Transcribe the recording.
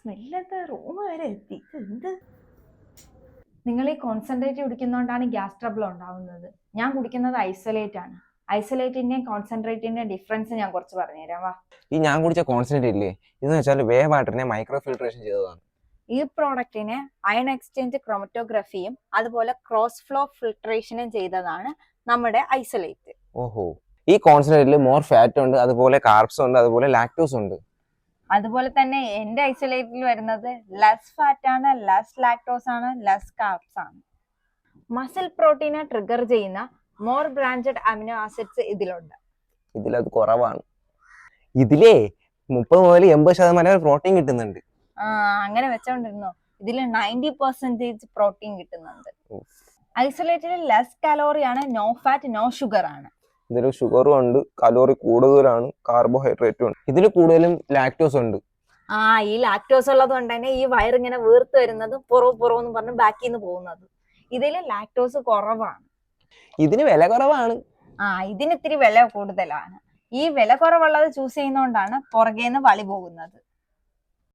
സ്മെല്ലൊക്കെ റൂം വരെ എത്തി. എന്ത് നിങ്ങൾ ഈ കോൺസെൻട്രേറ്റ് കുടിക്കുന്നതുകൊണ്ടാണ് ഗ്യാസ് ട്രബിൾ ഉണ്ടാവുന്നത്. ഞാൻ കുടിക്കുന്നത് ഐസൊലേറ്റ് ആണ്. ഐസൊലേറ്റിന്റെയും കോൺസെൻട്രേറ്റിന്റെയും ഡിഫറൻസ് ഞാൻ കുറച്ച് പറഞ്ഞുതരാം. വാ. ഈ ഞാൻ കുടിച്ച കോൺസെൻട്രേറ്റ് ഇല്ലേ, ഇതെന്ന് വെച്ചാൽ വേ വാട്ടറിനെ മൈക്രോ ഫിൽട്രേഷൻ ചെയ്തതാണ്. ഈ പ്രോഡക്റ്റിനെ അയൺ എക്സ്ചേഞ്ച് ക്രോമറ്റോഗ്രഫിയും അതുപോലെ ക്രോസ് ഫ്ലോ ഫിൽട്രേഷനും ചെയ്തതാണ് നമ്മുടെ ഐസൊലേറ്റ്. ഓഹോ, ഈ കോൺസെൻട്രേറ്റിൽ മോർ ഫാറ്റ് ഉണ്ട്, അതുപോലെ കാർബ്സ് ഉണ്ട്, അതുപോലെ ലാക്ടോസ് ഉണ്ട്. അതുപോലെ തന്നെ എന്റെ ഐസൊലേറ്റിൽ വരുന്നത് ലെസ് ഫാറ്റ് ആണ്, ലെസ് ലാക്ടോസ് ആണ്, ലെസ് കാർബ്സ് ആണ്. മസിൽ പ്രോട്ടീനെ ട്രിഗർ ചെയ്യുന്ന മോർ ബ്രാഞ്ചഡ് അമിനോ ആസിഡ്സ് ഇതിലുണ്ട്. ഇതിലത് കുറവാണ്. ഇതിലേ 30 മുതൽ 80% പ്രോട്ടീൻ കിട്ടുന്നുണ്ട്. അങ്ങനെ വെച്ചോണ്ടിരുന്നോ, ഇതിൽ 90% പ്രോട്ടീൻ കിട്ടുന്നുണ്ട്. ഐസൊലേറ്റിൽ ലെസ് കാലോറി ആണ്, നോ ഫാറ്റ് നോ ഷുഗർ ആണ്. ഇതിൽ ഷുഗറും ഉണ്ട്, കലോറി കൂടുതലാണ്, കാർബോഹൈഡ്രേറ്റും ഉണ്ട്. ഇതിൽ കൂടുതലും ലാക്ടോസ് ഉണ്ട്. ഈ ലാക്ടോസ് ഉള്ളത് കൊണ്ട് തന്നെ ഈ വയറിങ്ങനെ വീർത്ത് വരുന്നതും പുറവെന്ന് പറഞ്ഞ് ബാക്കിൽ നിന്ന് പോകുന്നത്. ഇതിൽ ലാക്ടോസ് കുറവാണ്. ഇതിന് വില കുറവാണ്. ഇതിന് ഇത്തിരി വില കൂടുതലാണ്. ഈ വില കുറവുള്ളത് ചൂസ് ചെയ്യുന്നോണ്ടാണ് പുറകേന്ന് വളി പോകുന്നത്.